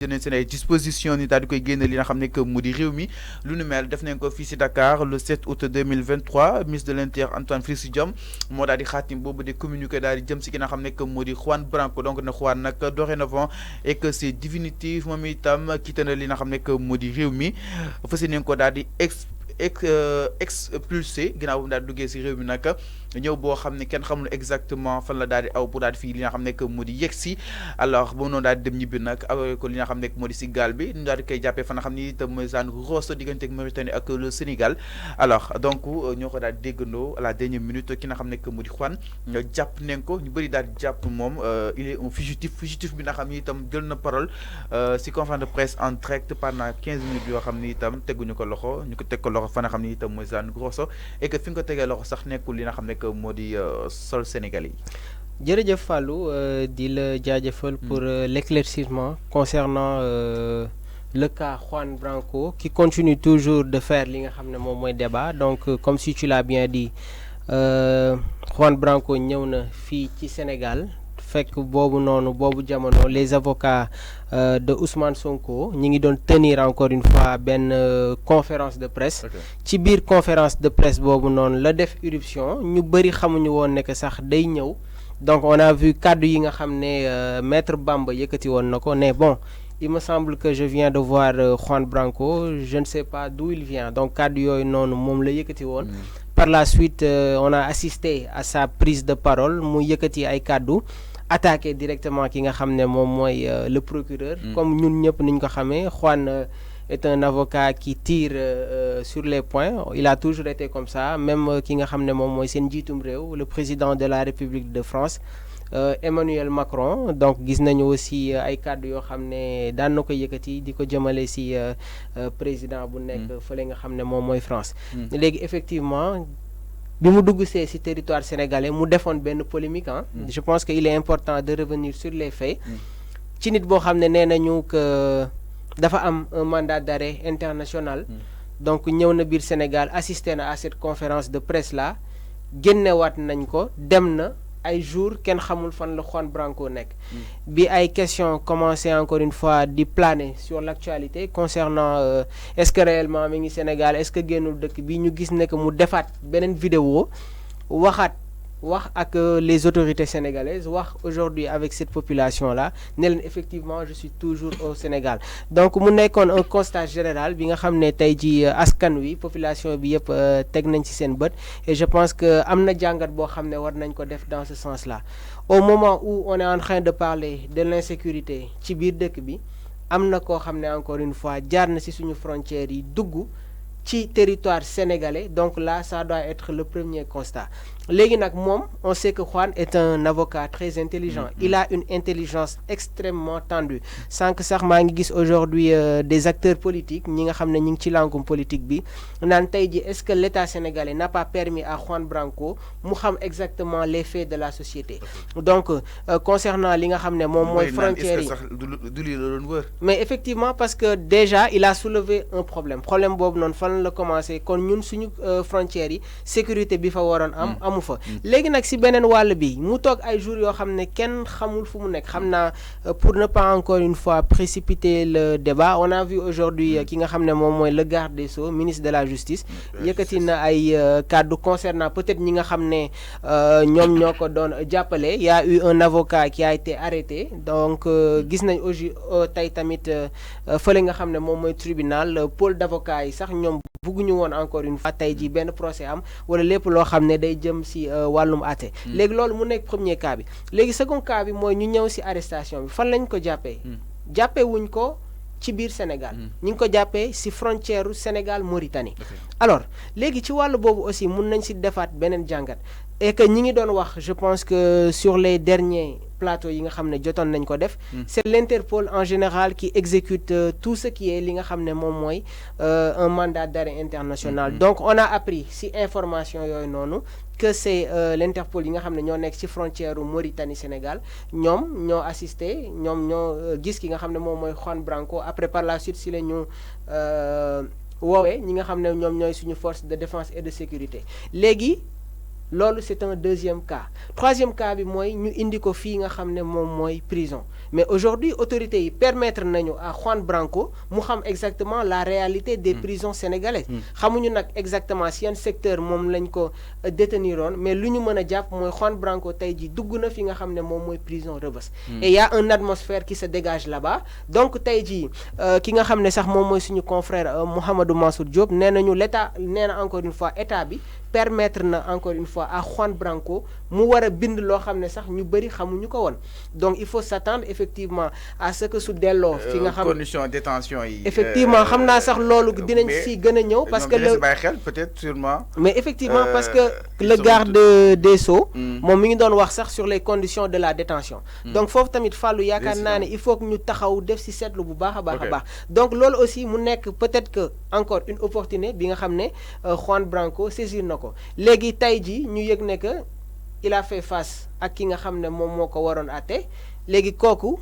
jëneen seen ay disposition ni daal di koy génne li nga xam ne que mu di réew mi lu nu mel def nañ ko fii si Dakar le 7 août 2023 ministre de l'Intérieur Antoine Félix Diome moo daal di xaatim boobu di communiqué daal di jëm si ki nga xam ne que mu di Juan Branco donc na Juan nag dorénavant et que c'est définitif moom itam quitté na li nga xam ne que mu di réew mi fas yéene ko daal di expulsé ginnaaw bu mu daal di duggee si réew mi nag ñëw boo xam ne kenn xamul exactement fan la daal di aw pour daal di fii li nga xam ne que mu di yegg si alors ba noonu daal di dem ñibbi nag awee ko li nga xam ne moo di si gaal bi ñu daal di koy jàppee fa nga xam ni itam mooy zone Rosso diggante ak Mauritanie ak le Sénégal alors donc ñoo ko daal di déggandoo à la dernière minute ki nga xam ne que mu di Juan jàpp nañ ko ñu bëri daal di jàpp moom il est un fugitif bi nga xam ni itam jël na parole si conférence de presse en direct pendant 15 minutes yoo xam ni itam teguñu ko loxo ñu ko teg ko loxo fa nga xam ni itam mooy zone Rosso et que fi nga ko tegee loxo sax nekkul li nga xam ne que moo di sol Sénégal yi. jërëjëf Fallou di la jaajëfal pour l'éclaircissement concernant le cas Juan Branco qui continue toujours de faire li nga xam ne moom mooy débat donc comme si tu l'as bien dit Juan Branco ñëw na fii ci Sénégal fekk boobu noonu boobu jamono les avocats de Ousmane Sonko ñi ngi doon tenir encore une fois benn conférence de presse ci biir conférence de presse boobu noonu la def irruption ñu bëri xamuñu woon ne que sax day ñëw donc on a vu kàddu yi nga xam ne maître Bamba yëkkati woon na ko ne bon il me semble que je viens de voir Juan Branco je ne sais pas d'où il vient donc kàddu yooyu noonu moom la yëkkati woon par la suite on a assisté à sa prise de parole mu yëkkati ay kàddu attaqué directement ki nga xam ne moom mooy le procureur comme ñun ñëpp niñ ko xamee Juan est un avocat qui tire sur les points il a toujours été comme ça même ki nga xam ne moom mooy seen njiitum réew le président de la République de France Emmanuel Macron donc gis nañu aussi ay kàddu yoo xam ne daan na ko yëkkati di ko jëmale si président bu nekk fële nga xam ne moom mooy France léegi effectivement bi mu dugg see ci territoire sénégalais mu defoon benn polémique je pense que il est important de revenir sur les faits ci nit boo xam ne nee nañu que dafa am un mandat d'arrêt international donc ñëw na biir Sénégal assisté na à cette conférence de presse là génnewaat nañ ko dem na ay jours kenn xamul fan la Juan Branco nekk bi ay questions commencé encore une fois di planer sur l'actualité concernant est-ce que réellement mi ngi Sénégal est-ce que génnul dëkk bi ñu gis ne que mu defaat beneen vidéo wax ak les autorités sénégalaises wax aujourd'hui avec cette population là ne leen effectivement je suis toujours au Sénégal donc mu nekkoon un constat général bi nga xam ne tey ji askan wi population bi yëpp teg nañ ci seen bët et je pense que am na jàngat boo xam ne war nañ ko def dans ce sens là au moment où on est en train de parler de l'insécurité ci biir dëkk bi am na koo xam ne encore une fois jaar na ci suñu frontières yi dugg ci territoire sénégalais donc là ça doit être le premier constat léegi nag moom on sait que Juan est un avocat très intelligent il a une intelligence extrêmement tendue sànq sax maa ngi gis aujourd'hui des acteurs politiques ñi nga xam ne ñi ngi ci langum politique bi naan tey ji est-ce que l'État sénégalais n'a pas permis à Juan Branco mu xam exactement les faits de la société donc concernant li nga xam ne moom mooy frontières yi mais effectivement parce que déjà il a soulevé un problème boobu noonu fan la commencé kon ñun suñu frontières yi sécurité bi fa waroon am amu fa léegi nag si beneen wàll bi mu toog ay jours yoo xam ne kenn xamul fu mu nekk xam naa pour ne pas encore une fois précipiter le débat on a vu aujourd'hui ki nga xam ne moom mooy le garde des Sceaux ministre de la justice yëkkati na ay kàddu concernant peut-être ñi nga xam ne ñoom ñoo ko doon jàppale y a eu un avocat qui a été arrêté donc gis nañ aujourd'hui tey tamit fële nga xam ne moom mooy tribunal pôle d'avocat yi sax ñoom bugguñu woon encore une fois tey jii benn procès am wala lépp loo xam ne day jëm ci wàllum àtte léegi loolu mu nekk premier cas bi léegi second cas bi mooy ñu ñëw ci arrestation bi fan lañ ko jàppee jàppee wuñ ko ci biir Sénégal ñu ngi ko jàppee ci frontière Sénégal Mauritanie alors léegi ci wàllu boobu aussi mun nañ ci defaat beneen jàngat et que ñi ngi doon wax je pense que sur les derniers plateaux yi nga xam ne jotoon nañ ko def c'est l'Interpol en général qui exécute tout ce qui est li nga xam ne moom mooy un mandat d'arrêt international donc on a appris ci information yooyu noonu que c'est l'Interpol yi nga xam ne ñoo nekk ci frontière Mauritanie Sénégal ñoom ñoo assisté ñoom ñoo gis ki nga xam ne moom mooy Juan Branco après par la suite ci la ñu woowee ñi nga xam ne ñoom ñooy suñu force de défense et de sécurité léegi loolu c'est un deuxième cas. Troisième cas bi mooy ñu indi ko fii nga xam ne moom mooy prison. Mais aujourd'hui autorités yi permettre nañu à Juan Branco mu xam exactement la réalité des prisons sénégalaises. xamuñu nag exactement si yan secteur moom lañ ko déteniroon mais lu ñu mën a jàpp mooy Juan Branco tey ji dugg na fi nga xam ne moom mooy prison Rebeuss. Et il y a une atmosphère qui se dégage là-bas. Donc tey ji ki nga xam ne sax moom mooy suñu confrère Mouhamadou Mansour Diop nee nañu l'état nee na encore une fois état bi permettre na encore une fois à Juan Branco mu war a bind loo xam ne sax ñu bëri xamuñu ko woon. Donc il faut s'attendre effectivement à ce que su delloo fi nga xam condition détention yi effectivement xam naa sax loolu dinañ si gën a ñëw parce que peut-être sûrement mais effectivement parce que le garde des Sceaux moom mi ngi doon wax sax sur les conditions de la détention donc foofu tamit fàllu yaakaar naa ne il faut que ñu taxaw def si seetlu bu baax a baax a baax donc loolu aussi mu nekk peut-être que encore une opportunité bi nga xam ne Juan Branco saisir na ko léegi tey ji ñu yëg ne que il a fait face ak ki nga xam ne moom moo ko waroon àtte léegi kooku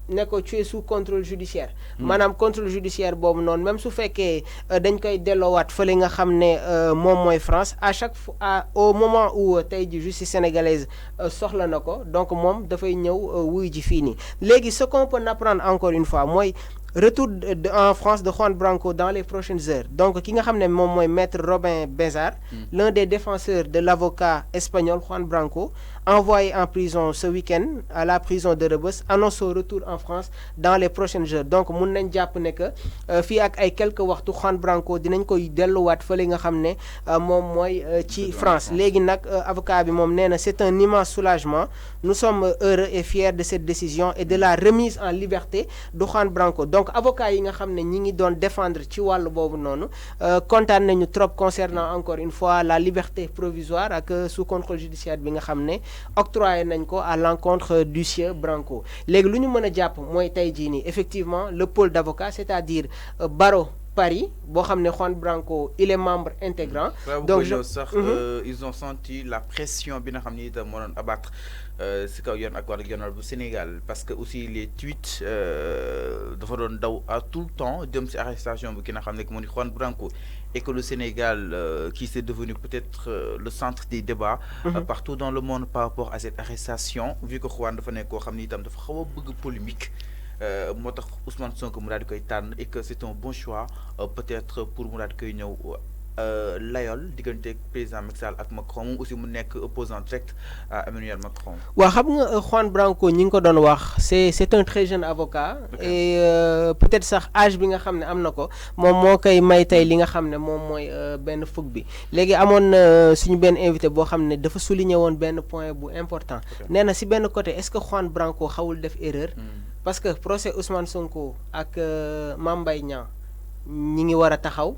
ne ko tu es sous contrôle judiciaire maanaam contrôle judiciaire boobu noonu même su fekkee dañ koy delloowaat fële nga xam ne moom mooy France à chaque fois au moment où tey ji justice sénégalaise soxla na ko donc moom dafay ñëw wuy ji fii nii léegi ce qu'on peut apprendre encore une fois mooy retour en France de Juan Branco dans les prochaines heures donc ki nga xam ne moom mooy maître Robin Bézard l'un des défenseurs de l'avocat espagnol Juan Branco envoyé en prison ce week-end à la prison de Rebeuss annonce son retour en France dans les prochaines heures donc mun nañ jàpp ne que fii ak ay quelques waxtu Juan Branco dinañ koy delluwaat fële nga xam ne moom mooy ci France léegi nag avocat bi moom nee na c'est un immense soulagement nous sommes heureux et fiers de cette décision et de la remise en liberté de Juan Branco donc avocat yi nga xam ne ñi ngi doon défendre ci wàllu boobu noonu kontaan nañu trop concernant encore une fois la liberté provisoire ak sous contrôle judiciaire bi nga xam ne octroyé nañ ko à l'encontre du sieur Branco léegi lu ñu mën a jàpp mooy tey jii nii effectivement le pôle d'avocats c'est-à-dire barreau Paris boo xam ne Juan Branco il est membre intégrant donc ils ont senti la pression bi nga xam ne itam moo doon abattre si kaw yoon ak wàllu yoonal bu Sénégal parce que aussi les tweets dafa doon daw à tout le temps jëm si arrestation bi ki nga xam ne moo di Juan Branco et que le Sénégal qui s'est devenu peut-être le centre des débats partout dans le monde par rapport à cette arrestation vu que Juan dafa nekk koo xam ne itam dafa xaw a bëgg polémique moo tax Ousmane Sonko mu daal di koy tànn et que c'est un bon choix peut-être pour mu daal di koy ñëw layol diggante président Macky Sall ak Macron moom aussi mu nekk opposant direct à Emmanuel Macron. waaw xam nga Juan Branco ñi ngi ko doon wax c'est un très jeune avocat et peut-être sax âge bi nga xam ne am na ko moom moo koy may tey li nga xam ne moom mooy benn fukk bi léegi amoon na suñu benn invité boo xam ne dafa souligner woon benn point bu important nee na si benn côté est-ce que Juan Branco xawul def erreur parce que procès Ousmane Sonko ak Mame Mbaye Niang ñi ngi war a taxaw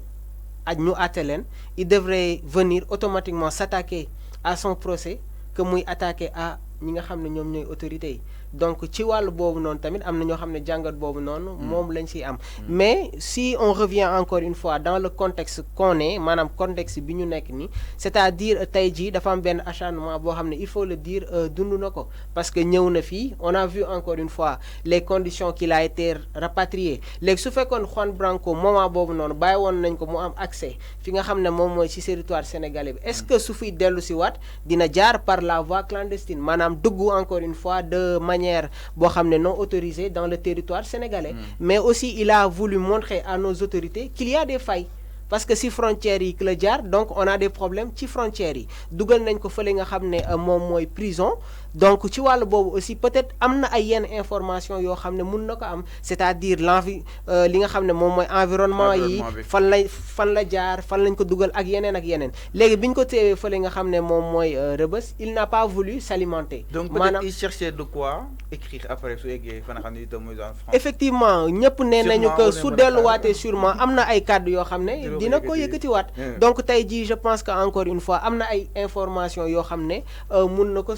ak ñu àtte leen il devrait venir automatiquement s'attaquer à son procès que muy attaquer à ñi nga xam ne ñoom ñooy autorités yi donc ci wàllu boobu noonu tamit am na ñoo xam ne jàngat boobu noonu moom lañ ciy am mais si on revient encore une fois dans le contexte qu'on est maanaam contexte bi ñu nekk nii c'est-à-dire tey jii dafa am benn acharnement boo xam ne il faut le dire dund na ko parce que ñëw na fii on a vu encore une fois les conditions qu'il a été rapatrié léegi su fekkoon Juan Branco moment boobu noonu bàyyi woon nañ ko mu am accès fi nga xam ne moom mooy ci territoire sénégalais bi est-ce que su fiy dellu si waat dina jaar par la voie clandestine maanaam dugg encore une fois de manière boo xam ne non autorisée dans le territoire sénégalais mais aussi il a voulu montrer à nos autorités qu'il y a des failles parce que si frontières yi la jaar donc on a des problèmes ci frontières yi dugal nañ ko fële nga xam ne moom mooy prison donc ci wàllu boobu aussi peut-être am na ay yenn information yoo xam ne mun na ko am c'est-à-dire li nga xam ne moom mooy environnement yi fan la jaar fan lañ ko dugal ak yeneen léegi bi ñu ko teewee fële nga xam ne moom mooy Rebeuss il n'a pas voulu s'alimenter donc peut-être il cherchait de quoi écrire après su eggee fa nga xam ne itam mooy en France effectivement ñëpp nee nañu que su delluwaatee sûrement am na ay kàddu yoo xam ne dina ko yëkkatiwaat donc tey jii je pense que encore une fois am na ay information yoo xam ne mun na ko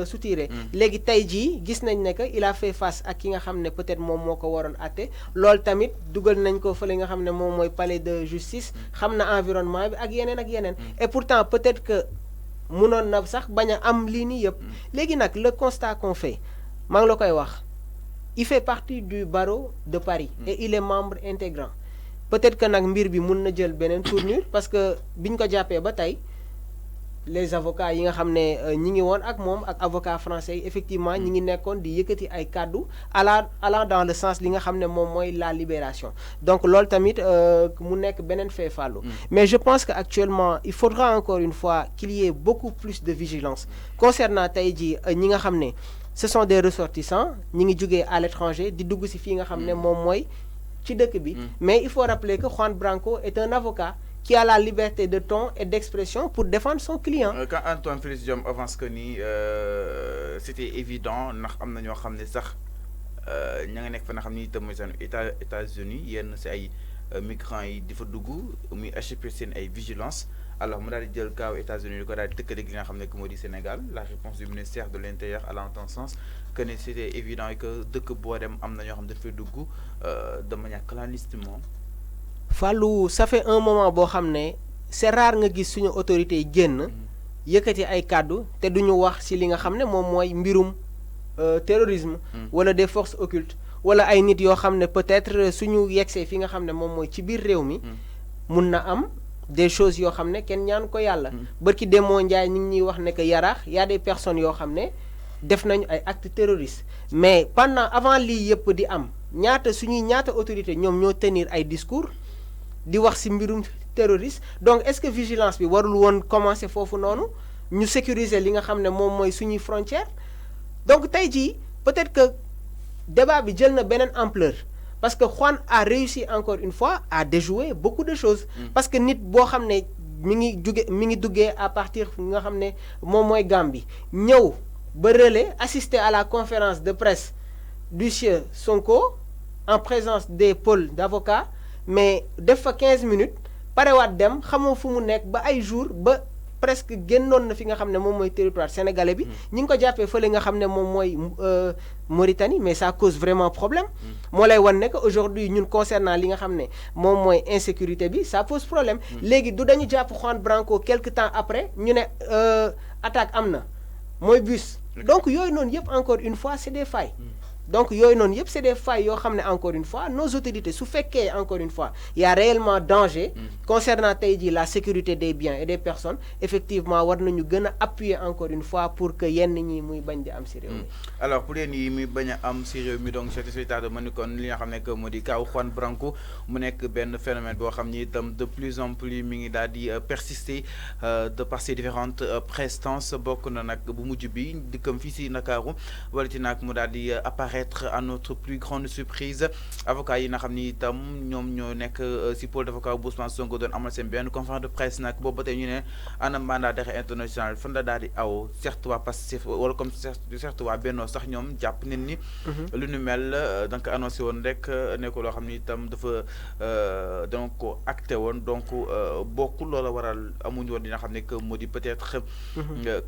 soutirer léegi tey jii gis nañ ne que il a fait face ak ki nga xam ne peut-être moom moo ko waroon àtte loolu tamit dugal nañ ko fële nga xam ne moom mooy palais de justice xam na environnement bi ak yeneen et pourtant peut-être que munoon na sax bañ a am lii nii yëpp léegi nag le constat qu'on fait maa ngi la koy wax il fait partie du barreau de Paris et il est membre intégrant peut-être que nag mbir bi mun na jël beneen tournure parce que biñ ko jàppee ba tey les avocats yi nga xam ne ñi ngi woon ak moom ak avocat français effectivement ñi ngi nekkoon di yëkkati ay kàddu allant dans le sens li nga xam ne moom mooy la libération donc loolu tamit mu nekk beneen fait fàllu mais je pense que actuellement il faudra encore une fois qu'il y ait beaucoup plus de vigilance concernant tey ji ñi nga xam ne ce sont des ressortissants ñi ngi jógee à l'étranger di dugg si fii nga xam ne moom mooy ci dëkk bi mais il faut rappeler que Juan Branco est un avocat qui a la liberté de ton et d'expression pour défendre son client. Quand Antoine Félix Diome avance que ni c'était évident ndax am na ñoo xam ne sax ña nga nekk fa nga xam ni itam mooy seen États-Unis yenn si ay migrants yi di fa dugg muy HPC seen ay vigilance alors mu daal di jël kaaw États-Unis di ko daal di tëkkale gi nga xam ne que moo di Sénégal la réponse du ministère de l'Intérieur allant en sens que ne c'était évident et que dëkk boo dem am na ñoo xam ne dafay dugg de manière clandestinement. Fallou ça fait un moment boo xam ne c'est rare nga gis suñu autorités yi génn yëkkati ay kàddu te duñu wax ci li nga xam ne moom mooy mbirum terrorisme wala des forces occultes wala ay nit yoo xam ne peut-être suñu yegsee fi nga xam ne moom mooy ci biir réew mi mun na am des choses yoo xam ne kenn ñaan ko yàlla barki Demba Ndiaye ñu ngi ñuy wax ne que Yaraax y a des personnes yoo xam ne def nañu ay actes terroristes mais pendant avant lii yëpp di am ñaata autorité ñoom ñoo tenir ay discours di wax ci mbirum terroriste donc est-ce que vigilance bi warul woon commencer foofu noonu ñu sécuriser li nga xam ne moom mooy suñuy frontière donc tey jii peut-être que débat bi jël na beneen ampleur parce que Juan a réussi encore une fois à déjouer beaucoup de choses parce que nit boo xam ne mi ngi duggee à partir nga xam ne moom mooy Gambie ñëw ba relais assister à la conférence de presse du sieur Sonko en présence des pôles d'avocats mais def fa 15 minutes parewaat dem xamoo fu mu nekk ba ay jours ba presque génnoon na fi nga xam ne moom mooy territoire sénégalais bi ñi ngi ko jàppee fële nga xam ne moom mooy Mauritanie mais ça cause vraiment problème moo lay wan ne que aujourd'hui ñun concernant li nga xam ne moom mooy insécurité bi ça pose problème léegi du dañu jàpp Juan Branco quelque temps après ñu ne attaque am na mooy bus donc yooyu noonu yëpp encore une fois c'est des failles donc yooyu noonu yëpp c'est des failles yoo xam ne encore une fois nos autorités su fekkee encore une fois il y a réellement danger concernant tey jii la sécurité des biens et des personnes effectivement war nañu gën a appuyer encore une fois pour que yenn ñi muy bañ di am ci réew mi alors pour yéen yi muy bañ a am ci réew mi donc certificat de mani kon li nga xam ne que moo di kaw Juan Branco mu nekk benn phénomène boo xam ni itam de plus en plus mi ngi daal di persister de par ces différentes prestances bokk na nag bu mujj bi dikkam fii ci Ndakaaru wala ci nag mu daal di apparaître à notre plus grande surprise avocat yi nga xam ni itam ñoom ñoo nekk ci pôle d'avocat bu Ousmane Sonko doon amal seen benn conférence de presse nag boobu ba tey ñu ne ana mandat d'arrêt international fan la daal di aw certes waa Pastef wala comme certes waa Benno sax ñoom jàpp nañ ni lu ñu mel donc annoncé woon rek nekk loo xam ni itam dafa donc acté woon donc bokkul loola waral amuñu woon dina xam ne que moo di peut-être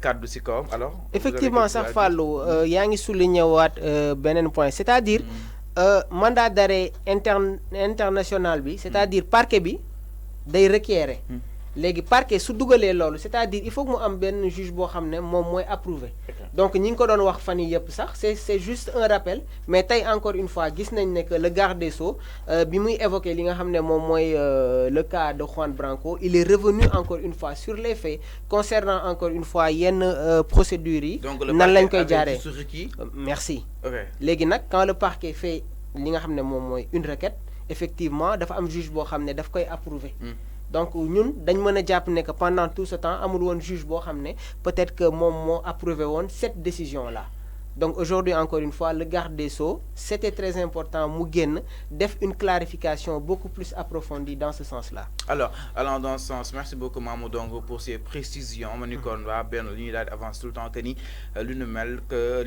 kaddu ci kawam alors effectivement sax Fallou yaa ngi souligné waat beneen point c'est-à-dire mandat d'arrêt international bi c'est-à-dire parquet bi day requérer léegi parquet su dugalee loolu c'est-à-dire il faut que mu am benn juge boo xam ne moom mooy approuvé donc ñi ngi ko doon wax fan yi yëpp sax c'est juste un rappel mais tey encore une fois gis nañ ne que le garde des Sceaux bi muy évoqué li nga xam ne moom mooy le cas de Juan Branco il est revenu encore une fois sur les faits concernant encore une fois yenn procédures yi nan lañ koy jaaree merci léegi nag quand le parquet fait li nga xam ne moom mooy une requête effectivement dafa am juge boo xam ne daf koy approuvé donc ñun dañ mën a jàpp ne que pendant tout ce temps amul woon juge boo xam ne peut-être que moom moo approuvé woon cette décision là donc aujourd'hui encore une fois le garde des Sceaux c'était très important mu génn def une clarification beaucoup plus approfondie dans ce sens là alors allant dans ce sens merci beaucoup Mamadou donc pour ces précisions ma ni kon waa benn li ñuy daal di avance tout le temps que ni lu nu mel que